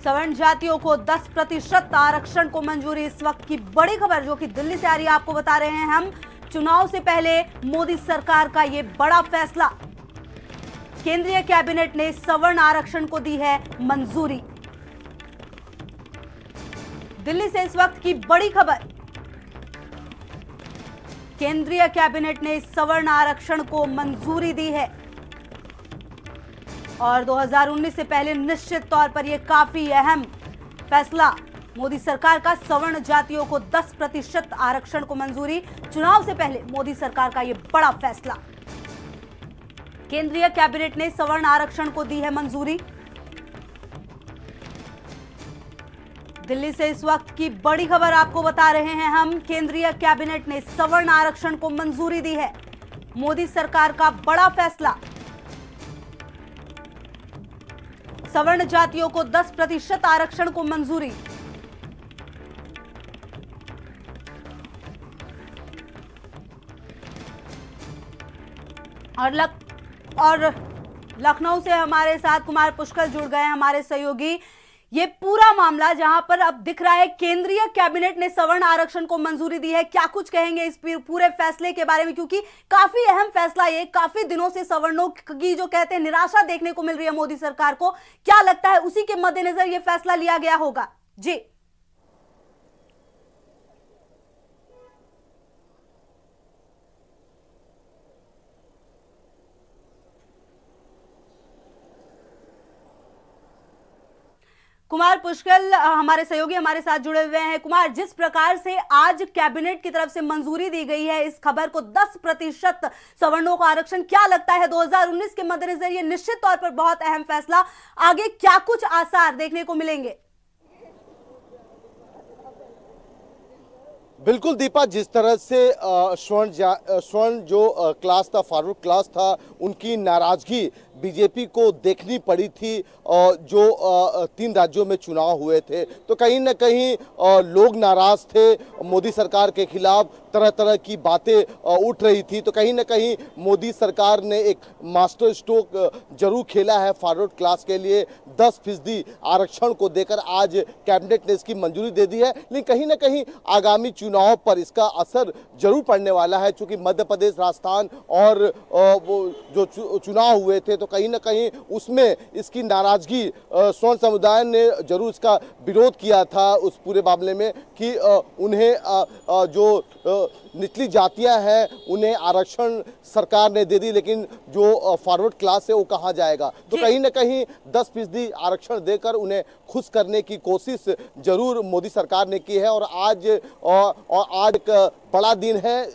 सवर्ण जातियों को 10% आरक्षण को मंजूरी। इस वक्त की बड़ी खबर जो कि दिल्ली से आ रही है, आपको बता रहे हैं हम। चुनाव से पहले मोदी सरकार का ये बड़ा फैसला। केंद्रीय कैबिनेट ने सवर्ण आरक्षण को दी है मंजूरी। दिल्ली से इस वक्त की बड़ी खबर। केंद्रीय कैबिनेट ने सवर्ण आरक्षण को मंजूरी दी है और 2019 से पहले निश्चित तौर पर यह काफी अहम फैसला। मोदी सरकार का सवर्ण जातियों को 10% आरक्षण को मंजूरी। चुनाव से पहले मोदी सरकार का यह बड़ा फैसला। केंद्रीय कैबिनेट ने सवर्ण आरक्षण को दी है मंजूरी। दिल्ली से इस वक्त की बड़ी खबर आपको बता रहे हैं हम। केंद्रीय कैबिनेट ने सवर्ण आरक्षण को मंजूरी दी है। मोदी सरकार का बड़ा फैसला। सवर्ण जातियों को 10% आरक्षण को मंजूरी। और लखनऊ से हमारे साथ कुमार पुष्कर जुड़ गए हैं, हमारे सहयोगी। ये पूरा मामला जहां पर अब दिख रहा है केंद्रीय कैबिनेट ने सवर्ण आरक्षण को मंजूरी दी है, क्या कुछ कहेंगे इस पूरे फैसले के बारे में? क्योंकि काफी अहम फैसला ये। काफी दिनों से सवर्णों की जो कहते हैं निराशा देखने को मिल रही है मोदी सरकार को, क्या लगता है उसी के मद्देनजर ये फैसला लिया गया होगा? जी कुमार पुष्कर हमारे सहयोगी हमारे साथ जुड़े हुए हैं। कुमार, जिस प्रकार से आज कैबिनेट की तरफ से मंजूरी दी गई है इस खबर को 10% सवर्णों को आरक्षण, क्या लगता है 2019 के मद्देनजर ये निश्चित तौर पर बहुत अहम फैसला, आगे क्या कुछ आसार देखने को मिलेंगे? बिल्कुल दीपा, जिस तरह से स्वर्ण जो क्लास था, फॉरवर्ड क्लास था, उनकी नाराजगी बीजेपी को देखनी पड़ी थी। जो 3 राज्यों में चुनाव हुए थे तो कहीं ना कहीं लोग नाराज थे मोदी सरकार के खिलाफ, तरह तरह की बातें उठ रही थी। तो कहीं ना कहीं मोदी सरकार ने एक मास्टर स्ट्रोक जरूर खेला है फॉरवर्ड क्लास के लिए। 10% आरक्षण को देकर आज कैबिनेट ने इसकी मंजूरी दे दी है। लेकिन कहीं ना कहीं आगामी चुनाव पर इसका असर जरूर पड़ने वाला है, क्योंकि मध्य प्रदेश, राजस्थान और वो जो चुनाव हुए थे तो कहीं ना कहीं उसमें इसकी नाराजगी स्वर्ण समुदाय ने जरूर इसका विरोध किया था उस पूरे मामले में कि उन्हें जो निचली जातियां हैं उन्हें आरक्षण सरकार ने दे दी, लेकिन जो फॉरवर्ड क्लास है वो कहाँ जाएगा? तो कहीं ना कहीं 10% आरक्षण देकर उन्हें खुश करने की कोशिश जरूर मोदी सरकार ने की है। और आज एक बड़ा दिन है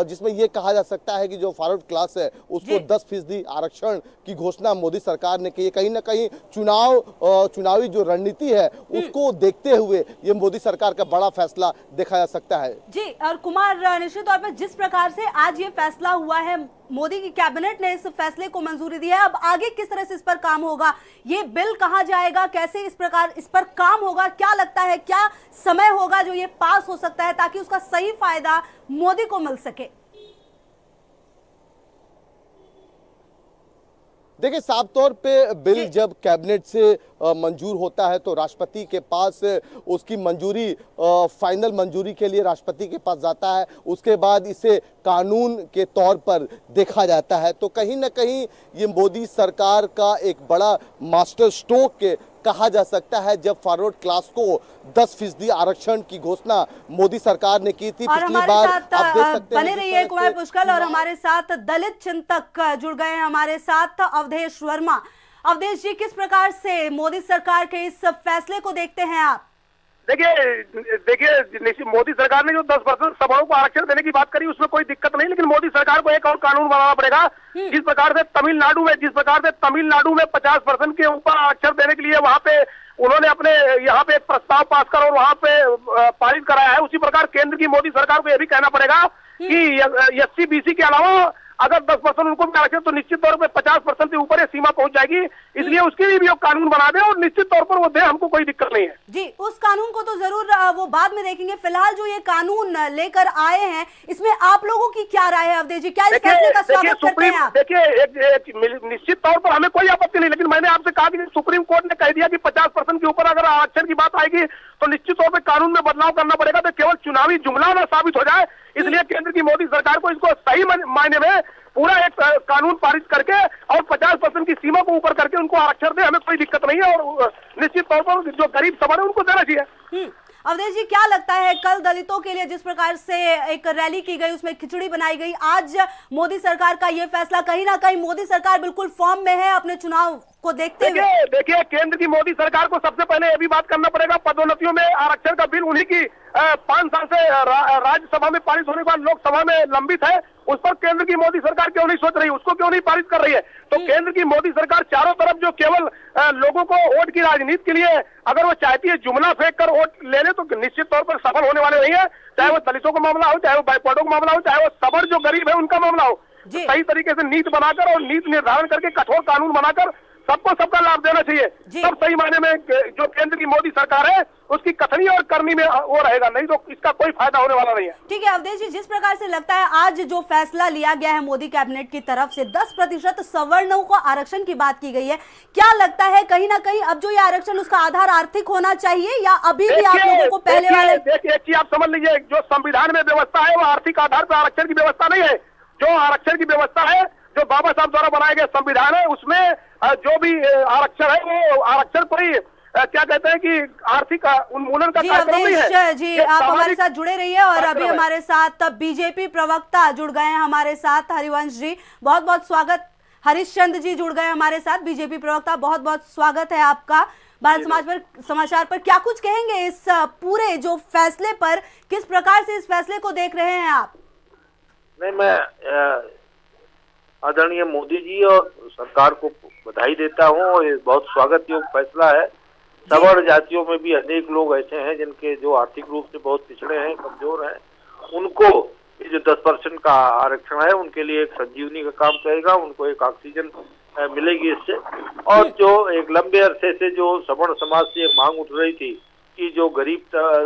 जिसमें ये कहा जा सकता है कि जो फॉरवर्ड क्लास है उसको 10% आरक्षण की घोषणा मोदी सरकार ने की है। कहीं ना कहीं चुनावी जो रणनीति है उसको देखते हुए ये मोदी सरकार का बड़ा फैसला देखा जा सकता है। जी, और कुमार, निश्चित तौर पर जिस प्रकार से आज ये फैसला हुआ है, मोदी की कैबिनेट ने इस फैसले को मंजूरी दी है, अब आगे किस तरह से इस पर काम होगा? ये बिल कहां जाएगा, कैसे इस पर काम होगा? क्या लगता है क्या समय होगा जो ये पास हो सकता है ताकि उसका सही फायदा मोदी को मिल सके? देखिए, साफ तौर पे बिल जब कैबिनेट से मंजूर होता है तो राष्ट्रपति के पास उसकी मंजूरी, फाइनल मंजूरी के लिए राष्ट्रपति के पास जाता है। उसके बाद इसे कानून के तौर पर देखा जाता है। तो कहीं ना कहीं ये मोदी सरकार का एक बड़ा मास्टर स्ट्रोक कहा जा सकता है, जब फॉरवर्ड क्लास को 10% आरक्षण की घोषणा मोदी सरकार ने की थी पिछली बार। आप देख सकते हैं, बने रहिए कुमार पुष्कर, और हमारे साथ दलित चिंतक जुड़ गए हैं हमारे साथ, अवधेश वर्मा। अवधेश जी, किस प्रकार से मोदी सरकार के इस फैसले को देखते हैं आप? देखिए मोदी सरकार ने जो 10% सवर्णों को आरक्षण देने की बात करी उसमें कोई दिक्कत नहीं, लेकिन मोदी सरकार को एक और कानून बनाना पड़ेगा। जिस प्रकार से तमिलनाडु में 50% के ऊपर आरक्षण देने के लिए वहां पे उन्होंने अपने यहाँ पे एक प्रस्ताव पास कर और वहां पे पारित कराया है, उसी प्रकार केंद्र की मोदी सरकार को यह भी कहना पड़ेगा कि SC BC के अलावा अगर 10% उनको भी आरक्षण तो निश्चित तौर पर 50% से ऊपर ये सीमा पहुंच जाएगी। इसलिए उसके लिए भी वो कानून बना दे और निश्चित तौर पर वो दे, हमको कोई दिक्कत नहीं है जी। उस कानून को तो जरूर वो बाद में देखेंगे, फिलहाल जो ये कानून लेकर आए हैं इसमें आप लोगों की क्या राय है अवधेश जी? क्या इस फैसले का स्वागत करते हैं आप? देखिए एक निश्चित तौर पर हमें कोई आपत्ति नहीं, लेकिन मैंने आपसे कहा कि सुप्रीम कोर्ट ने कह दिया कि 50% के ऊपर अगर आरक्षण की बात आएगी तो निश्चित तौर पर कानून में बदलाव करना पड़ेगा, तो केवल चुनावी जुमला न साबित हो जाए। इसलिए केंद्र की मोदी सरकार को इसको सही मायने में पूरा एक कानून पारित करके और 50% की सीमा को ऊपर करके उनको आरक्षण दे, हमें कोई दिक्कत नहीं है। और निश्चित तौर पर जो गरीब सवाल है उनको देना चाहिए। अवधेश जी, क्या लगता है कल दलितों के लिए जिस प्रकार से एक रैली की गई, उसमें खिचड़ी बनाई गई, आज मोदी सरकार का ये फैसला, कहीं ना कहीं मोदी सरकार बिल्कुल फॉर्म में है अपने चुनाव को देखते हुए? देखिए केंद्र की मोदी सरकार को सबसे पहले ये भी बात करना पड़ेगा, पदोन्नतियों में आरक्षण का बिल उन्हीं की 5 साल से राज्यसभा में पारित होने के बाद लोकसभा में लंबित है, उस पर केंद्र की मोदी सरकार क्यों नहीं सोच रही, उसको क्यों नहीं पारित कर रही है? तो केंद्र की मोदी सरकार चारों तरफ जो केवल लोगों को वोट की राजनीति के लिए अगर वो चाहती है जुमला फेंक कर वोट ले ले, तो निश्चित तौर पर सफल होने वाले नहीं है। चाहे वो दलितों का मामला हो, चाहे वो बैकवर्डों का मामला हो, चाहे वो सबर जो गरीब है उनका मामला हो, सही तरीके से नीति बनाकर और नीति निर्धारण करके कठोर कानून बनाकर सबको सबका लाभ देना चाहिए। तब सही मायने में जो केंद्र की मोदी सरकार है उसकी कथनी और करनी में वो रहेगा, नहीं तो इसका कोई फायदा होने वाला नहीं है। ठीक है अवधेश जी, जिस प्रकार से लगता है आज जो फैसला लिया गया है मोदी कैबिनेट की तरफ से, 10% सवर्णों को आरक्षण की बात की गई है, क्या लगता है कहीं ना कहीं अब जो ये आरक्षण उसका आधार आर्थिक होना चाहिए या अभी भी आप लोगों को पहले वाले? देखिए एक चीज आप समझ लीजिए, जो संविधान में व्यवस्था है वो आर्थिक आधार पर आरक्षण की व्यवस्था नहीं है। जो आरक्षण की व्यवस्था है, जो बाबा साहब द्वारा बनाया गया संविधान है, उसमें जो भी आरक्षण है वो आरक्षण कोई क्या कहते हैं कि आर्थिक उन्मूलन का कार्यक्रम नहीं है। जी आप हमारे साथ जुड़े रहिए और अभी हमारे साथ बीजेपी प्रवक्ता जुड़ गए हैं हमारे साथ, हरिवंश जी बहुत बहुत स्वागत। हरिश्चंद्र जी जुड़ गए हमारे साथ, बीजेपी प्रवक्ता, बहुत बहुत स्वागत है आपका। भारत समाचार पर क्या कुछ कहेंगे इस पूरे जो फैसले पर, किस प्रकार से इस फैसले को देख रहे हैं आप? नहीं, मैं आदरणीय मोदी जी और सरकार को बधाई देता हूँ। ये बहुत स्वागत योग्य फैसला है। सवर्ण जातियों में भी अनेक लोग ऐसे हैं जिनके जो आर्थिक रूप से बहुत पिछड़े हैं, कमजोर हैं, उनको ये जो 10% का आरक्षण है उनके लिए एक संजीवनी का काम करेगा, उनको एक ऑक्सीजन मिलेगी इससे। और जो एक लंबे अरसे से जो सवर्ण समाज से मांग उठ रही थी कि जो गरीब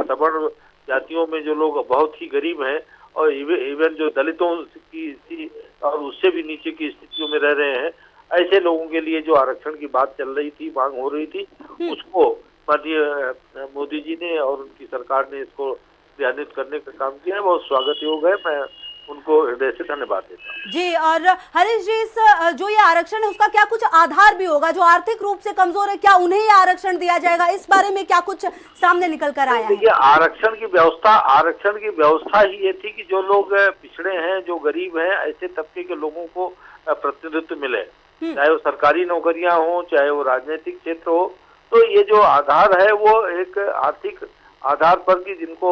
सवर्ण जातियों में जो लोग बहुत ही गरीब हैं और इवन जो दलितों की और उससे भी नीचे की स्थितियों में रह रहे हैं, ऐसे लोगों के लिए जो आरक्षण की बात चल रही थी, मांग हो रही थी, उसको माननीय मोदी जी ने और उनकी सरकार ने इसको क्रियान्वित करने का काम किया है। बहुत स्वागत योग्य है, मैं उनको हृदय से धन्यवाद देता हूँ। जी और हरीश जी, इस जो ये आरक्षण है उसका क्या कुछ आधार भी होगा? जो आर्थिक रूप से कमजोर है, क्या उन्हें ही आरक्षण दिया जाएगा? इस बारे में क्या कुछ सामने निकल कर आया है? देखिए, आरक्षण की व्यवस्था ही ये थी कि जो लोग पिछड़े हैं, जो गरीब हैं, ऐसे तबके के लोगों को प्रतिनिधित्व मिले, चाहे वो सरकारी नौकरियां हो, चाहे वो राजनीतिक क्षेत्र हो। तो ये जो आधार है वो एक आर्थिक आधार पर कि जिनको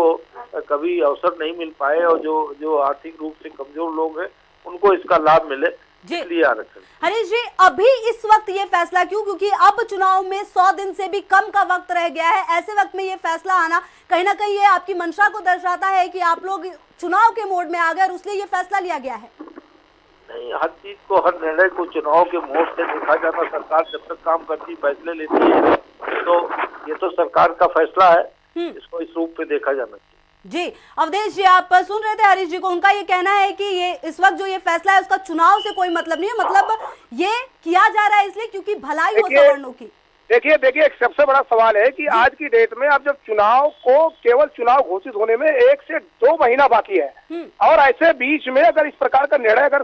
कभी अवसर नहीं मिल पाए और जो आर्थिक रूप से कमजोर लोग हैं उनको इसका लाभ मिले, इसलिए आरक्षण। हरीश जी, अभी इस वक्त ये फैसला क्यों? क्योंकि अब चुनाव में 100 दिन से भी कम का वक्त रह गया है, ऐसे वक्त में ये फैसला आना कहीं ना कहीं ये आपकी मंशा को दर्शाता है कि आप लोग चुनाव के मोड में आ गए और इसलिए ये फैसला लिया गया है। नहीं, हर चीज को, हर निर्णय को चुनाव के मोड से देखा जाता। सरकार जब तक काम करती, फैसले लेती है, तो ये तो सरकार का फैसला है, इसको इस रूप में देखा जाना चाहिए। जी अवधेश जी, आप सुन रहे थे हरीश जी को, उनका ये कहना है कि ये इस वक्त जो ये फैसला है उसका चुनाव से कोई मतलब नहीं है, मतलब ये किया जा रहा है इसलिए क्योंकि भलाई हो सवर्णों की। देखिए एक सबसे बड़ा सवाल है कि आज की डेट में अब जब चुनाव को केवल चुनाव घोषित होने में 1 से 2 महीना बाकी है और ऐसे बीच में अगर इस प्रकार का निर्णय अगर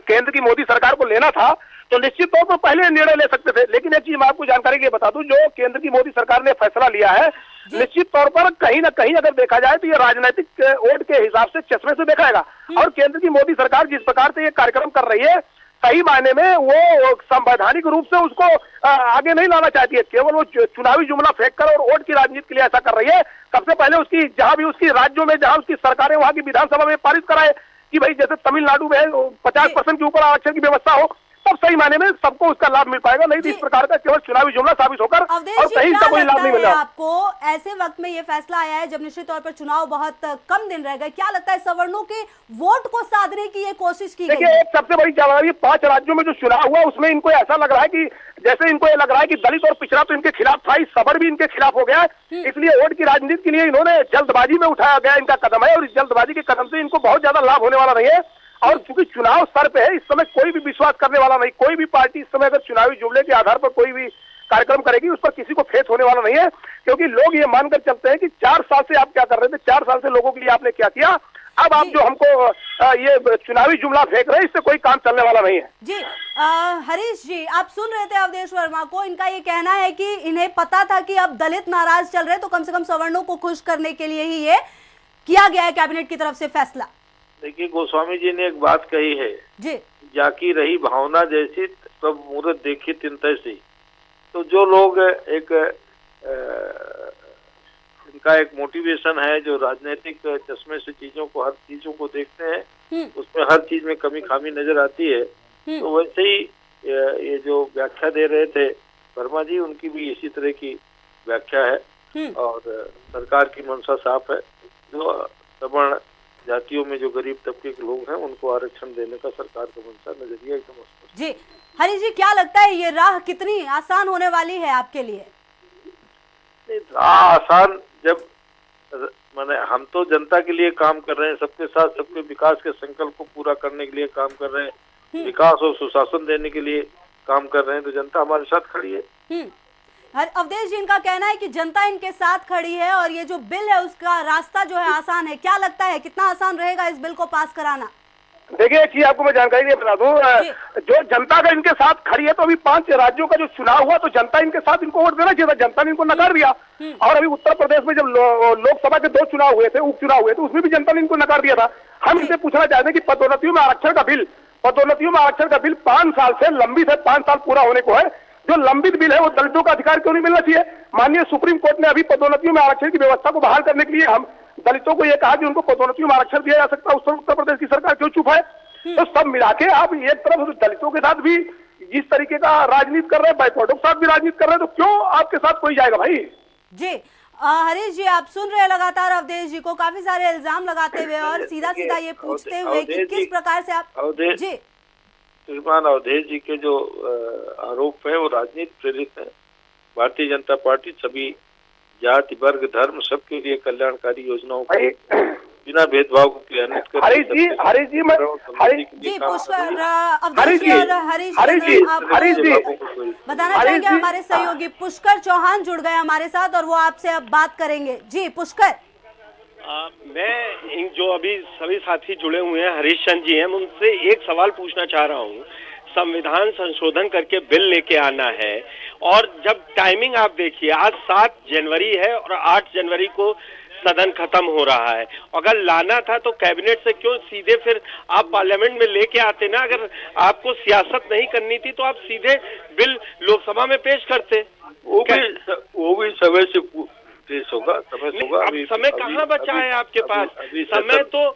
केंद्र की मोदी सरकार को लेना था तो निश्चित तौर पर पहले निर्णय ले सकते थे। लेकिन एक चीज मैं आपको जानकारी के लिए बता दूं, जो केंद्र की मोदी सरकार ने फैसला लिया है, निश्चित तौर पर कहीं ना कहीं अगर देखा जाए तो ये राजनीतिक वोट के हिसाब से चश्मे से देखा जाएगा। और केंद्र की मोदी सरकार जिस प्रकार से ये कार्यक्रम कर रही है, सही मायने में वो संवैधानिक रूप से उसको आगे नहीं लाना चाहती है, केवल वो चुनावी जुमला फेंक कर और वोट की राजनीति के लिए ऐसा कर रही है। सबसे पहले उसकी जहां भी उसकी राज्यों में जहां उसकी सरकारें वहां की विधानसभा में पारित कराए कि भाई जैसे तमिलनाडु में 50% के ऊपर आरक्षण की व्यवस्था हो, तब सही मायने में सबको उसका लाभ मिल पाएगा। नहीं तो इस प्रकार का केवल चुनावी जुमला साबित होकर और कहीं का कोई लाभ नहीं मिला। आपको ऐसे वक्त में ये फैसला आया है जब निश्चित तौर पर चुनाव बहुत कम दिन रह गए, क्या लगता है सवर्णों के वोट को साधने की ये कोशिश की गई? देखिए, एक सबसे बड़ी जानकारी, 5 राज्यों में जो चुनाव हुआ उसमें इनको ऐसा लग रहा है कि जैसे इनको ये लग रहा है कि दलित और पिछड़ा तो इनके खिलाफ था, इस सबर भी इनके खिलाफ हो गया है। इसलिए वोट की राजनीति के लिए इन्होंने जल्दबाजी में उठाया गया इनका कदम है, और इस जल्दबाजी के कदम से इनको बहुत ज्यादा लाभ होने वाला नहीं है। और चूंकि चुनाव सर पे है, इस समय कोई भी विश्वास करने वाला नहीं, कोई भी पार्टी इस समय अगर चुनावी जुमले के आधार पर कोई भी कार्यक्रम करेगी उस पर किसी को फेथ होने वाला नहीं है, क्योंकि लोग ये मानकर चलते हैं कि 4 साल से आप क्या कर रहे थे, 4 साल से लोगों के लिए आपने क्या किया, अब आप जो हमको ये चुनावी जुमला फेंक रहे हैं, इससे कोई काम चलने वाला नहीं है। जी हरीश जी, आप सुन रहे थे अवधेश वर्मा को, इनका ये कहना है कि इन्हें पता था कि अब दलित नाराज चल रहे, तो कम से कम सवर्णों को खुश करने के लिए ही ये किया गया है कैबिनेट की तरफ से फैसला। देखिए, गोस्वामी जी ने एक बात कही है जी, जाकी रही भावना जैसी तब मुहूर्त देखी तिन तैसी। तो जो लोग इनका एक मोटिवेशन है, जो राजनीतिक चश्मे से चीजों को, हर चीजों को देखते हैं, उसमें हर चीज में कमी खामी नजर आती है। तो वैसे ही ये जो व्याख्या दे रहे थे वर्मा जी, उनकी भी इसी तरह की व्याख्या है और सरकार की मंशा साफ है। जो सवर्ण जातियों में जो गरीब तबके के लोग हैं उनको आरक्षण देने का सरकार का मंशा नजरिया एकदम स्पष्ट। जी हरीश जी, क्या लगता है ये राह कितनी आसान होने वाली है आपके लिए? आसान जब माने हम तो जनता के लिए काम कर रहे हैं, सबके साथ सबके विकास के संकल्प को पूरा करने के लिए काम कर रहे हैं, विकास और सुशासन देने के लिए काम कर रहे हैं, तो जनता हमारे साथ खड़ी है। अवधेश जी, इनका कहना है कि जनता इनके साथ खड़ी है और ये जो बिल है उसका रास्ता जो है आसान है। क्या लगता है कितना आसान रहेगा इस बिल को पास कराना? देखिए, एक चीज आपको मैं जानकारी नहीं बता दूं, जो जनता का इनके साथ खड़ी है, तो अभी 5 राज्यों का जो चुनाव हुआ तो जनता इनके साथ इनको वोट देना चाहिए था, जनता ने इनको नकार दिया। और अभी उत्तर प्रदेश में जब लोकसभा के 2 चुनाव हुए थे, उपचुनाव हुए थे, उसमें भी जनता ने इनको नकार दिया था। हम इनसे पूछना चाहते हैं कि पदोन्नतियों में आरक्षण का बिल 5 साल से लंबित है, 5 साल पूरा होने को है। जो लंबित बिल है वो दलितों का अधिकार क्यों नहीं मिलना चाहिए? माननीय सुप्रीम कोर्ट ने अभी पदोन्नतियों में आरक्षण की व्यवस्था को बहाल करने के लिए हम दलितों को यह कहा कि उनको पदोन्नतियों में आरक्षण दिया जा सकता है, उस पर उत्तर प्रदेश की सरकार क्यों चुप है? तो सब मिला के आप एक तरफ दलितों के साथ भी जिस तरीके का राजनीति कर रहे हैं, बैकवर्डों के साथ भी राजनीति कर रहे हैं, तो क्यों आपके साथ कोई जाएगा भाई? जी हरीश जी, आप सुन रहे हैं लगातार अवधेश जी को काफी सारे इल्जाम लगाते हुए और सीधा सीधा ये पूछते हुए कि किस प्रकार से आप जी श्रीमान अवधेश जी के जो आरोप है वो राजनीति प्रेरित है। भारतीय जनता पार्टी सभी जाति वर्ग धर्म सबके लिए कल्याणकारी योजनाओं को बिना भेदभाव को क्रियान्वित कर हरीश जी बताना चाहेंगे हमारे सहयोगी पुष्कर चौहान जुड़ गए हमारे साथ और वो आपसे अब बात करेंगे। जी पुष्कर, मैं जो अभी सभी साथी जुड़े हुए हैं हरीश चंद्र जी हैं, उनसे एक सवाल पूछना चाह रहा हूँ। संविधान संशोधन करके बिल लेके आना है और जब टाइमिंग आप देखिए, आज 7 जनवरी है और 8 जनवरी को सदन खत्म हो रहा है। अगर लाना था तो कैबिनेट से क्यों सीधे फिर आप पार्लियामेंट में लेके आते ना? अगर आपको सियासत नहीं करनी थी तो आप सीधे बिल लोकसभा में पेश करते। वो भी समय से पेश होगा, समय होगा। अब समय कहाँ बचा है आपके पास? समय तो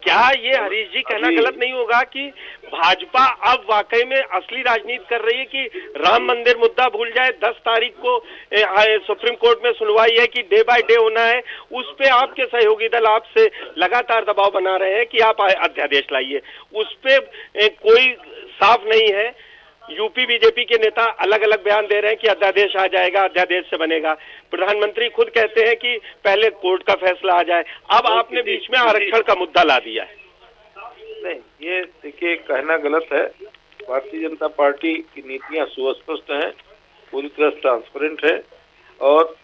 क्या ये हरीश जी कहना गलत नहीं होगा कि भाजपा अब वाकई में असली राजनीति कर रही है कि राम मंदिर मुद्दा भूल जाए, 10 तारीख को सुप्रीम कोर्ट में सुनवाई है कि डे बाय डे होना है, उस पे आपके सहयोगी दल आपसे लगातार दबाव बना रहे हैं कि आप अध्यादेश लाइए, उस पे कोई साफ नहीं है। यूपी बीजेपी के नेता अलग अलग बयान दे रहे हैं कि अध्यादेश आ जाएगा, अध्यादेश से बनेगा। प्रधानमंत्री खुद कहते हैं कि पहले कोर्ट का फैसला आ जाए। अब आपने बीच में आरक्षण का मुद्दा ला दिया है। नहीं, ये देखिए कहना गलत है। भारतीय जनता पार्टी की नीतियां सुस्पष्ट हैं, पूरी तरह ट्रांसपेरेंट है और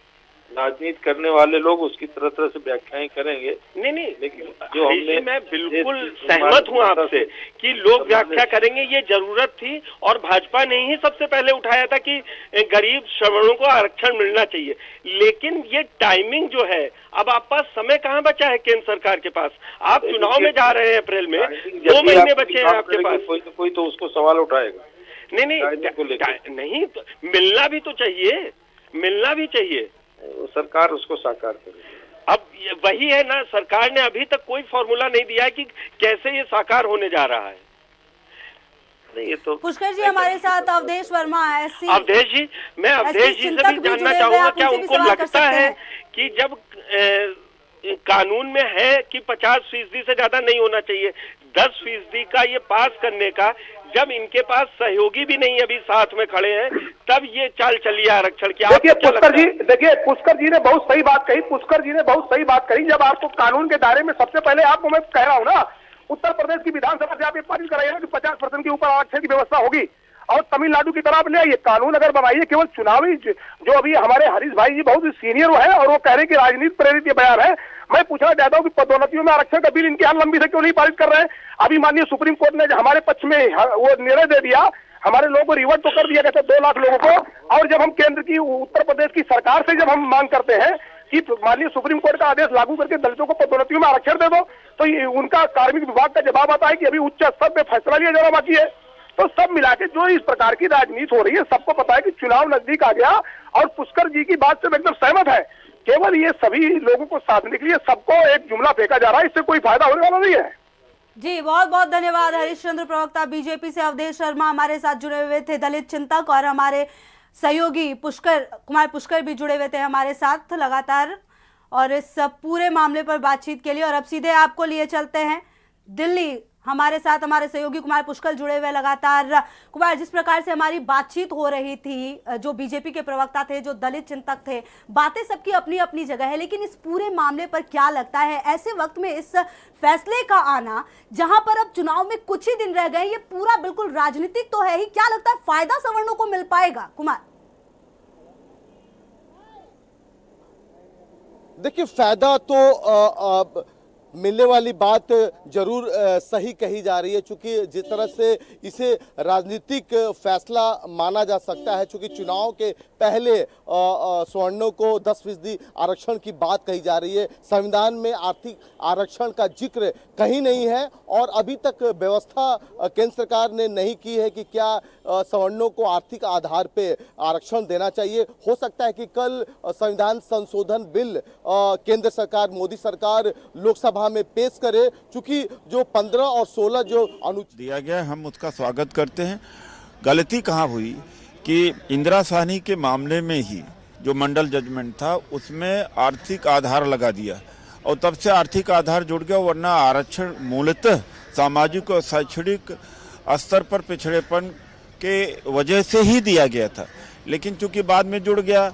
राजनीति करने वाले लोग उसकी तरह तरह से व्याख्याएं करेंगे। नहीं, लेकिन जो हमने मैं बिल्कुल सहमत हूं आपसे कि लोग व्याख्या करेंगे, ये जरूरत थी और भाजपा ने ही सबसे पहले उठाया था कि गरीब श्रवणों को आरक्षण मिलना चाहिए। लेकिन ये टाइमिंग जो है, अब आप पास समय कहाँ बचा है केंद्र सरकार के पास? आप चुनाव में जा रहे हैं अप्रैल में, 2 महीने बचे हैं आपके पास। कोई तो उसको सवाल उठाएगा। नहीं, तो मिलना भी तो चाहिए, मिलना भी चाहिए। सरकार उसको साकार करेगी। अब वही है ना, सरकार ने अभी तक कोई फॉर्मूला नहीं दिया है कि कैसे ये साकार होने जा रहा है। नहीं। ये तो पुष्कर जी हमारे साथ अवधेश वर्मा एससी अवधेश जी, मैं अवधेश जी से भी जानना चाहूंगा, क्या उनको लगता है कि जब कानून में है कि 50% से ज्यादा नहीं होना चाहिए, 10% का ये पास करने का, जब इनके पास सहयोगी भी नहीं अभी साथ में खड़े हैं, तब ये चाल चली आरक्षण की? देखिए पुष्कर जी ने बहुत सही बात कही, पुष्कर जी ने बहुत सही बात कही। जब आपको कानून के दायरे में, सबसे पहले आपको मैं कह रहा हूँ ना, उत्तर प्रदेश की विधानसभा से आप ये पारित कराइए ना कि 50% के ऊपर आरक्षण की व्यवस्था होगी, और तमिलनाडु की तरह आप ले आइए कानून अगर बनाइए। केवल चुनावी, जो अभी हमारे हरीश भाई जी बहुत सीनियर है और वो कह रहे हैं कि राजनीति प्रेरित ये बयान है। मैं पूछना चाहता हूँ कि पदोन्नतियों में आरक्षण का बिल इनके यहाँ लंबी से क्यों नहीं पारित कर रहे हैं? अभी माननीय सुप्रीम कोर्ट ने हमारे पक्ष में वो निर्णय दे दिया, हमारे लोगों को रिवर्ट तो कर दिया गया था 2 लाख लोगों को। और जब हम केंद्र की, उत्तर प्रदेश की सरकार से जब हम मांग करते हैं कि माननीय सुप्रीम कोर्ट का आदेश लागू करके दलितों को पदोन्नतियों में आरक्षण दे दो, तो उनका कार्मिक विभाग का जवाब आता है कि अभी उच्च स्तर पे फैसला लिया जाना बाकी है। तो सब मिला के जो इस प्रकार की राजनीति हो रही है, सबको पता है कि चुनाव नजदीक आ गया, और पुष्कर जी की बात से मैं एकदम सहमत है। केवल ये सभी लोगों को साधने के लिए सबको एक जुमला फेंका जा रहा है, इससे कोई फायदा होने वाला नहीं है। जी बहुत बहुत धन्यवाद। हरीश चंद्र प्रवक्ता बीजेपी से, अवधेश शर्मा हमारे साथ जुड़े हुए थे, दलित चिंतक, और हमारे सहयोगी कुमार पुष्कर भी जुड़े हुए थे हमारे साथ लगातार, और इस पूरे मामले पर बातचीत के लिए। और अब सीधे आपको लिए चलते हैं दिल्ली, हमारे साथ हमारे सहयोगी कुमार पुष्कर जुड़े हुए लगातार। कुमार, जिस प्रकार से हमारी बातचीत हो रही थी, जो बीजेपी के प्रवक्ता थे, जो दलित चिंतक थे, बातें सबकी अपनी अपनी जगह है, लेकिन इस पूरे मामले पर क्या लगता है ऐसे वक्त में इस फैसले का आना, जहां पर अब चुनाव में कुछ ही दिन रह गए, ये पूरा बिल्कुल राजनीतिक तो है ही, क्या लगता है फायदा सवर्णों को मिल पाएगा? कुमार देखिए, फायदा तो मिलने वाली बात जरूर सही कही जा रही है, चूंकि जिस तरह से इसे राजनीतिक फैसला माना जा सकता है, चूंकि चुनाव के पहले सवर्णों को 10% आरक्षण की बात कही जा रही है। संविधान में आर्थिक आरक्षण का जिक्र कहीं नहीं है, और अभी तक व्यवस्था केंद्र सरकार ने नहीं की है कि क्या सवर्णों को आर्थिक आधार पे आरक्षण देना चाहिए। हो सकता है कि कल संविधान संशोधन बिल केंद्र सरकार, मोदी सरकार लोकसभा में पेश करे, चूंकि जो 15 और 16 जो अनुच्छेद दिया गया है, हम उसका स्वागत करते हैं। गलती कहाँ हुई कि इंदिरा साहनी के मामले में ही जो मंडल जजमेंट था, उसमें आर्थिक आधार लगा दिया, और तब से आर्थिक आधार जुड़ गया, वरना आरक्षण मूलतः सामाजिक और शैक्षणिक स्तर पर पिछड़ेपन के वजह से ही दिया गया था। लेकिन चूंकि बाद में जुड़ गया,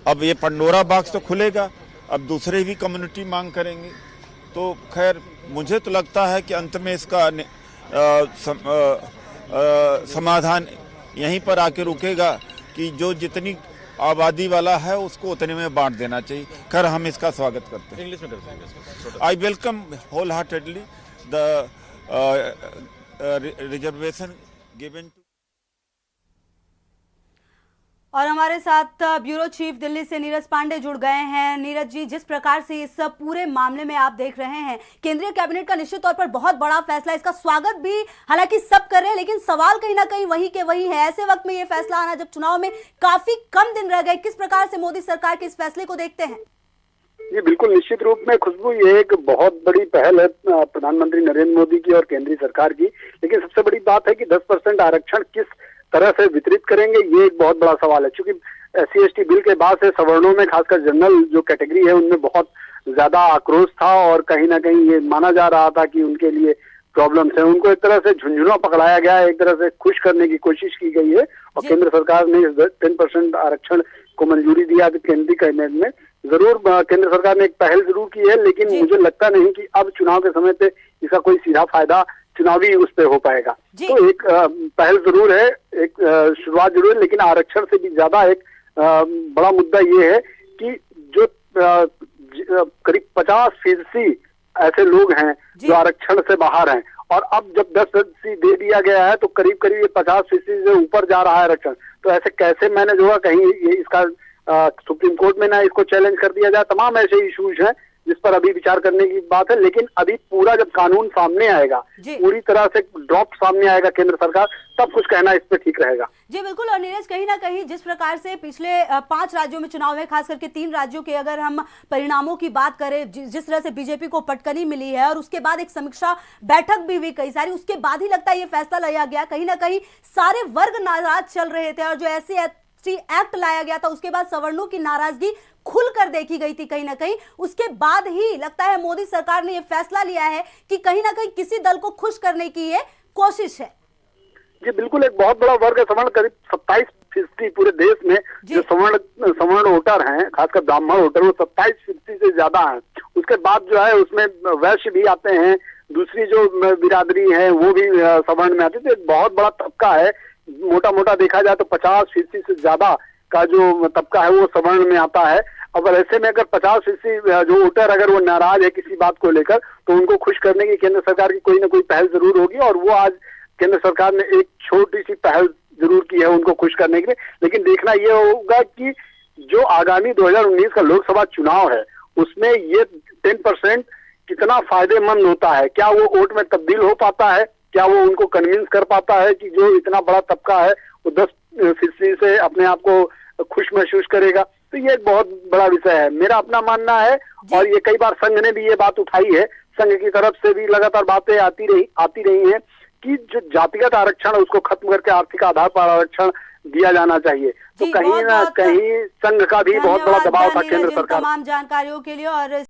अब ये पंडोरा बॉक्स तो खुलेगा, अब दूसरे भी कम्युनिटी मांग करेंगे। तो खैर, मुझे तो लगता है कि अंत में इसका समाधान यहीं पर आके रुकेगा कि जो जितनी आबादी वाला है उसको उतने में बांट देना चाहिए। खैर, हम इसका स्वागत करते हैं। इंग्लिश में करते हैं। I welcome whole heartedly the reservation given to. और हमारे साथ ब्यूरो चीफ दिल्ली से नीरज पांडे जुड़ गए हैं। नीरज जी, जिस प्रकार से इस पूरे मामले में आप देख रहे हैं, केंद्रीय कैबिनेट का निश्चित तौर पर बहुत बड़ा फैसला, इसका स्वागत भी हालांकि सब कर रहे हैं, लेकिन सवाल कहीं ना कहीं वही के वही है। ऐसे वक्त में ये फैसला आना, जब चुनाव में काफी कम दिन रह गए, किस प्रकार से मोदी सरकार के इस फैसले को देखते हैं? ये बिल्कुल निश्चित रूप में खुशबू, ये एक बहुत बड़ी पहल है प्रधानमंत्री नरेंद्र मोदी की और केंद्रीय सरकार की। लेकिन सबसे बड़ी बात है कि 10% आरक्षण किस तरह से वितरित करेंगे, ये एक बहुत बड़ा सवाल है। क्योंकि SC/ST बिल के बाद से सवर्णों में, खासकर जनरल जो कैटेगरी है, उनमें बहुत ज्यादा आक्रोश था, और कहीं ना कहीं ये माना जा रहा था कि उनके लिए प्रॉब्लम्स है। उनको एक तरह से झुंझुना पकड़ाया गया है, एक तरह से खुश करने की कोशिश की गई है, और केंद्र सरकार ने इस 10% आरक्षण को मंजूरी दिया। केंद्रीय कैबिनेट में जरूर केंद्र सरकार ने एक पहल जरूर की है, लेकिन मुझे लगता नहीं कि अब चुनाव के समय पे इसका कोई सीधा फायदा चुनावी उस पे हो पाएगा। तो एक पहल जरूर है, एक शुरुआत जरूर है, लेकिन आरक्षण से भी ज्यादा एक बड़ा मुद्दा ये है कि जो करीब 50% ऐसे लोग हैं जो आरक्षण से बाहर हैं, और अब जब 10% दे दिया गया है तो करीब करीब ये 50% से ऊपर जा रहा है आरक्षण। तो ऐसे कैसे मैनेज होगा? कहीं ये इसका सुप्रीम कोर्ट में ना इसको चैलेंज कर दिया जाए। तमाम ऐसे इश्यूज हैं जिस पर अभी विचार करने की बात है। लेकिन अभी पूरा जब कानून सामने आएगा, पूरी तरह से ड्रॉप सामने आएगा केंद्र सरकार, तब कुछ कहना इस पे ठीक रहेगा। जी बिल्कुल। और नीरज, कहीं ना कहीं जिस प्रकार से पिछले 5 राज्यों में चुनाव है, खास करके 3 राज्यों के अगर हम परिणामों की बात करें, जिस तरह से बीजेपी को पटकनी मिली है और उसके बाद एक समीक्षा बैठक भी हुई कई सारी, उसके बाद ही लगता है ये फैसला लिया गया। कहीं ना कहीं सारे वर्ग नाराज चल रहे थे और जो ऐसे एक्ट लाया गया था उसके बाद सवर्णों की नाराजगी खुलकर देखी गई थी कहीं ना कहीं। उसके बाद ही लगता है मोदी सरकार ने यह फैसला लिया है कि कहीं ना कहीं किसी दल को खुश करने की ये कोशिश है। जी बिल्कुल, एक बहुत बड़ा वर्ग है सवर्ण, करीब 27% पूरे देश में जो सवर्ण वोटर हैं, खासकर ब्राह्मण वोटर, वो 27% से ज्यादा हैं। उसके बाद जो है उसमें वैश्य भी आते हैं, दूसरी जो बिरादरी है वो भी सवर्ण में आती है। तो एक बहुत बड़ा तबका है, मोटा मोटा देखा जाए तो 50% से ज्यादा का जो तबका है वो सवर्ण में आता है। अब ऐसे में अगर 50% जो वोटर अगर वो नाराज है किसी बात को लेकर, तो उनको खुश करने की केंद्र सरकार की कोई ना कोई पहल जरूर होगी। और वो आज केंद्र सरकार ने एक छोटी सी पहल जरूर की है उनको खुश करने के लिए। लेकिन देखना ये होगा कि जो आगामी 2019 का लोकसभा चुनाव है उसमें ये 10% कितना फायदेमंद होता है, क्या वो वोट में तब्दील हो पाता है, क्या वो उनको कन्विंस कर पाता है कि जो इतना बड़ा तबका है वो 10% से अपने आप को खुश महसूस करेगा। तो ये एक बहुत बड़ा विषय है, मेरा अपना मानना है। और ये कई बार संघ ने भी ये बात उठाई है, संघ की तरफ से भी लगातार बातें आती रही हैं कि जो जातिगत आरक्षण है उसको खत्म करके आर्थिक आधार पर आरक्षण दिया जाना चाहिए। तो कहीं ना कहीं संघ का भी बहुत बड़ा दबाव था केंद्र सरकार। तमाम जानकारियों के लिए। और